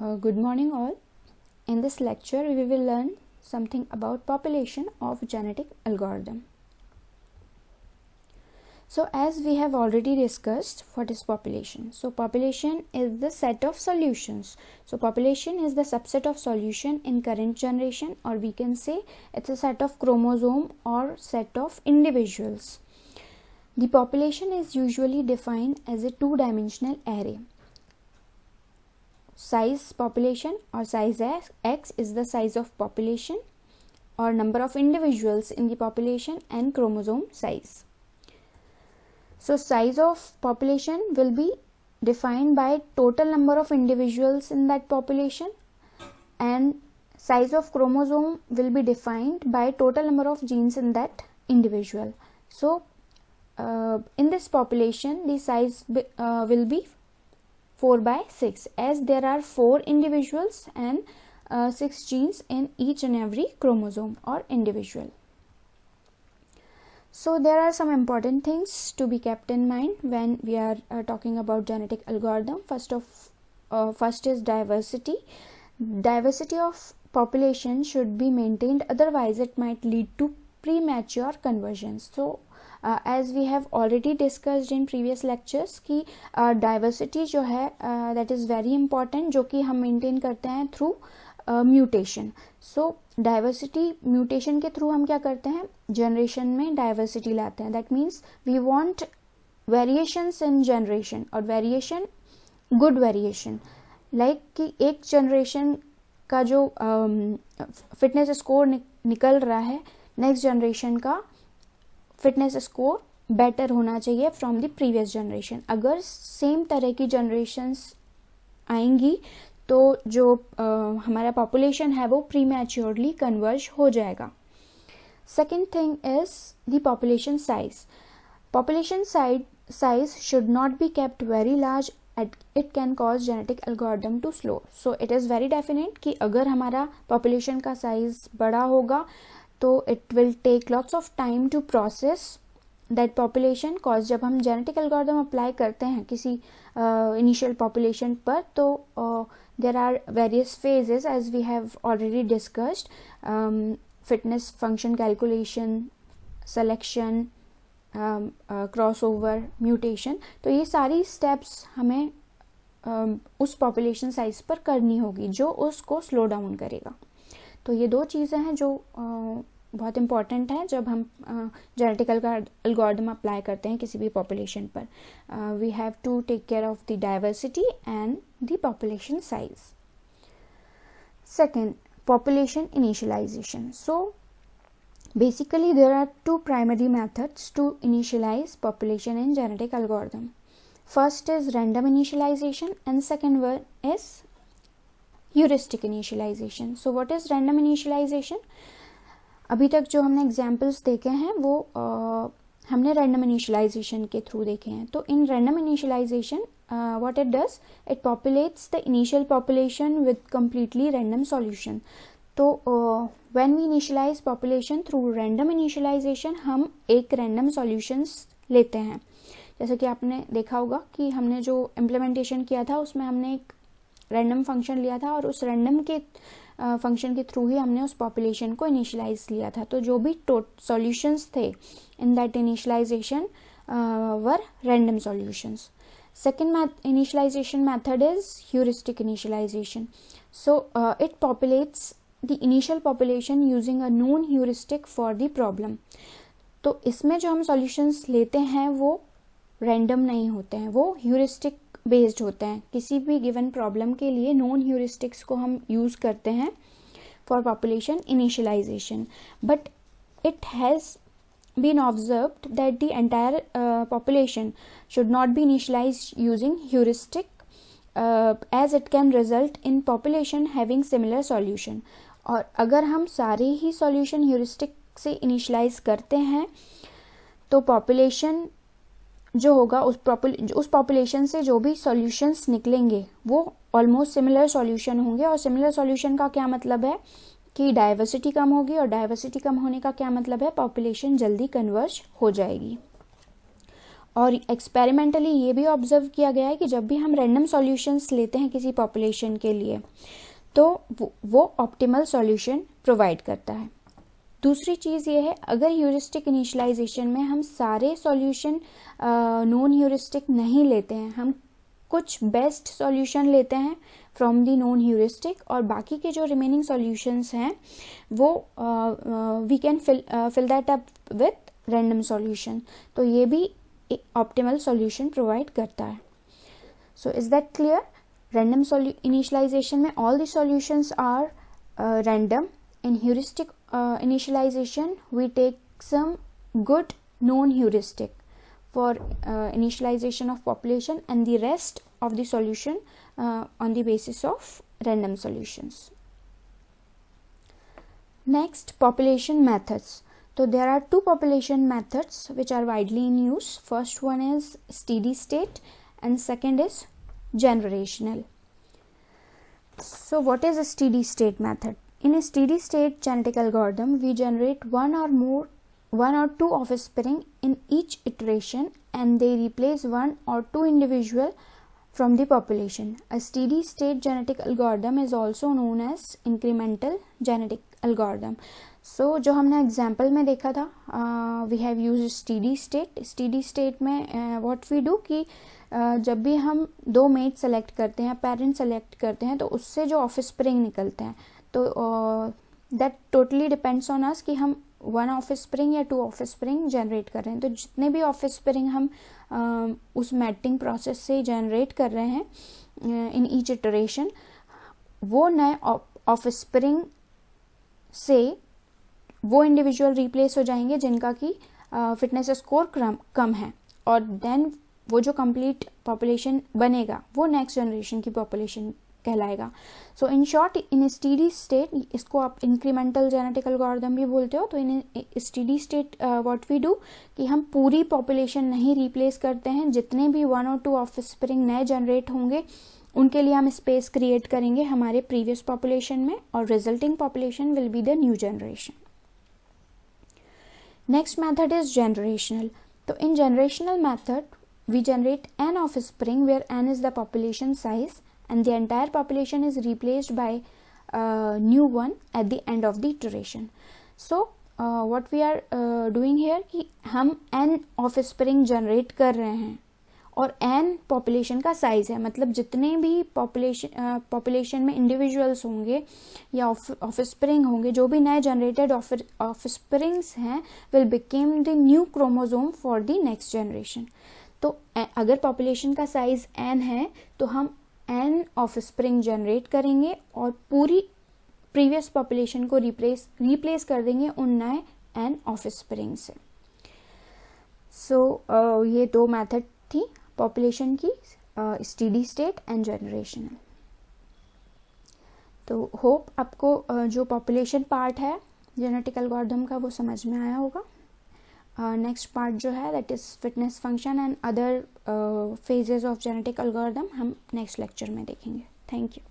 Good morning all. In this lecture we will learn something about population of genetic algorithm. So as we have already discussed, what is population? So population is the set of solutions. So population is the subset of solution in current generation, or we can say it's a set of chromosome or set of individuals. The population is usually defined as a two-dimensional array. Size population or size x is the size of population or number of individuals in the population and chromosome size. So size of population will be defined by total number of individuals in that population, and size of chromosome will be defined by total number of genes in that individual. So in this population the size will be 4/6, as there are 4 individuals and 6 genes in each and every chromosome or individual. So there are some important things to be kept in mind when we are talking about genetic algorithm. First is diversity. Diversity of population should be maintained, otherwise it might lead to premature conversions. So as we have already discussed in previous lectures कि diversity जो है that is very important, जो कि हम maintain करते हैं through mutation. So diversity mutation के through हम क्या करते हैं, generation में diversity लाते हैं. That means we want variations in generation, और variation good variation, like कि एक generation का जो fitness score निकल रहा है, next generation का फिटनेस स्कोर बेटर होना चाहिए फ्रॉम द प्रीवियस जनरेशन. अगर सेम तरह की जनरेशन्स आएंगी तो जो हमारा पॉपुलेशन है वो प्रीमैच्योरली कन्वर्ज हो जाएगा. Second thing is the population size. Population size should not be kept very large, it can cause genetic algorithm to slow. So it is very definite कि अगर हमारा पॉपुलेशन का साइज बड़ा होगा तो it will take lots of time to process that population. Cause जब हम genetic algorithm apply करते हैं किसी इनिशियल पॉपुलेशन पर, तो there are various phases as we have already discussed. Fitness function calculation, selection, crossover, mutation. तो ये सारी स्टेप्स हमें उस पॉपुलेशन साइज पर करनी होगी जो उसको स्लो डाउन करेगा. तो ये दो चीज़ें हैं जो बहुत इम्पॉर्टेंट हैं जब हम जेनेटिक एल्गोरिथम अप्लाई करते हैं किसी भी पॉपुलेशन पर. We have to take care of the diversity and the population size. Second, population initialization. So basically there are two primary methods to initialize population in genetic algorithm. First is random initialization and second one is heuristic initialization. So what is random initialization? अभी तक जो हमने examples देखे हैं वो हमने random initialisation के through देखे हैं. तो in random initialization what it does, it populates the initial population with completely random solution. तो when we initialize population through random initialization हम एक random solutions लेते हैं. जैसे कि आपने देखा होगा कि हमने जो implementation किया था उसमें हमने एक रैंडम फंक्शन लिया था और उस रैंडम के फंक्शन के थ्रू ही हमने उस पॉपुलेशन को इनिशियलाइज लिया था. तो जो भी सॉल्यूशंस थे in that initialization were random solutions. Second initialization method is heuristic initialization. So it populates the initial population using a known heuristic for the problem. तो इसमें जो हम सॉल्यूशंस लेते हैं वो रैंडम नहीं होते हैं, वो ह्यूरिस्टिक बेस्ड होते हैं. किसी भी गिवन प्रॉब्लम के लिए नॉन ह्यूरिस्टिक्स को हम यूज़ करते हैं for population initialization. But it has been observed that the entire population should not be initialized using heuristic as it can result in population having similar solution. और अगर हम सारे ही सॉल्यूशन ह्यूरिस्टिक से इनिशियलाइज करते हैं तो पॉपुलेशन जो होगा उस पॉपुलेशन से जो भी सॉल्यूशंस निकलेंगे वो ऑलमोस्ट सिमिलर सॉल्यूशन होंगे. और सिमिलर सॉल्यूशन का क्या मतलब है कि डाइवर्सिटी कम होगी, और डाइवर्सिटी कम होने का क्या मतलब है, पॉपुलेशन जल्दी कन्वर्ज हो जाएगी. और एक्सपेरिमेंटली ये भी ऑब्जर्व किया गया है कि जब भी हम रैंडम सॉल्यूशंस लेते हैं किसी पॉपुलेशन के लिए तो वो ऑप्टिमल सॉल्यूशन प्रोवाइड करता है। दूसरी चीज़ ये है, अगर ह्यूरिस्टिक इनिशियलाइजेशन में हम सारे सॉल्यूशन नॉन ह्यूरिस्टिक नहीं लेते हैं, हम कुछ बेस्ट सॉल्यूशन लेते हैं फ्रॉम दी नॉन ह्यूरिस्टिक और बाकी के जो रिमेनिंग सॉल्यूशंस हैं वो we can fill that up with random solution, तो ये भी एक ऑप्टिमल सॉल्यूशन प्रोवाइड करता है। So is that clear? Random initialization में all the solutions are random. In heuristic initialization, we take some good non-heuristic for initialization of population and the rest of the solution on the basis of random solutions. Next, population methods. So there are two population methods which are widely in use. First one is steady state and second is generational. So what is a steady state method? In a steady state genetic algorithm, we generate one or two offspring in each iteration and they replace one or two individual from the population. A steady state genetic algorithm is also known as incremental genetic algorithm. So जो हमने example में देखा था, we have used steady state. Steady state में what we do कि जब भी हम दो मेट सेलेक्ट करते हैं, पेरेंट सेलेक्ट करते हैं, तो उससे जो ऑफस्प्रिंग निकलते हैं तो that totally depends on us कि हम वन ऑफस्प्रिंग या टू ऑफस्प्रिंग जनरेट कर रहे हैं। तो जितने भी ऑफस्प्रिंग हम उस मैटिंग प्रोसेस से जनरेट कर रहे हैं इन ईच इटरेशन, वो नए ऑफस्प्रिंग से वो इंडिविजुअल रिप्लेस हो जाएंगे जिनका कि फिटनेस स्कोर कम है, और देन वो जो कंप्लीट पॉपुलेशन बनेगा वो नेक्स्ट जनरेशन की पॉपुलेशन कहलाएगा। So in short, in steady state, इसको आप इंक्रीमेंटल जेनेटिक एल्गोरिथम भी बोलते हो, तो in steady state what we do कि हम पूरी पॉपुलेशन नहीं रिप्लेस करते हैं, जितने भी वन और टू ऑफस्प्रिंग नए जनरेट होंगे उनके लिए हम स्पेस क्रिएट करेंगे हमारे प्रीवियस पॉपुलेशन में, और resulting population will be the new generation. Next method is generational. तो in generational method we generate n offspring where n is the population size and the entire population is replaced by new one at the end of the iteration. So what we are doing here कि हम n offspring generate कर रहे हैं और n population का size है, मतलब जितने भी population में individuals होंगे या offspring होंगे, जो भी नए generated offsprings हैं will become the new chromosome for the next generation. तो अगर पॉपुलेशन का साइज n है तो हम n ऑफस्प्रिंग जनरेट करेंगे और पूरी प्रीवियस पॉपुलेशन को रिप्लेस कर देंगे उन नए n ऑफस्प्रिंग से. सो ये दो मेथड थी पॉपुलेशन की, स्टेडी स्टेट एंड जनरेशनल. तो होप आपको जो पॉपुलेशन पार्ट है जेनेटिक एल्गोरिथम का वो समझ में आया होगा. नेक्स्ट पार्ट जो है that is fitness function and other phases of genetic algorithm हम नेक्स्ट लेक्चर में देखेंगे. Thank you.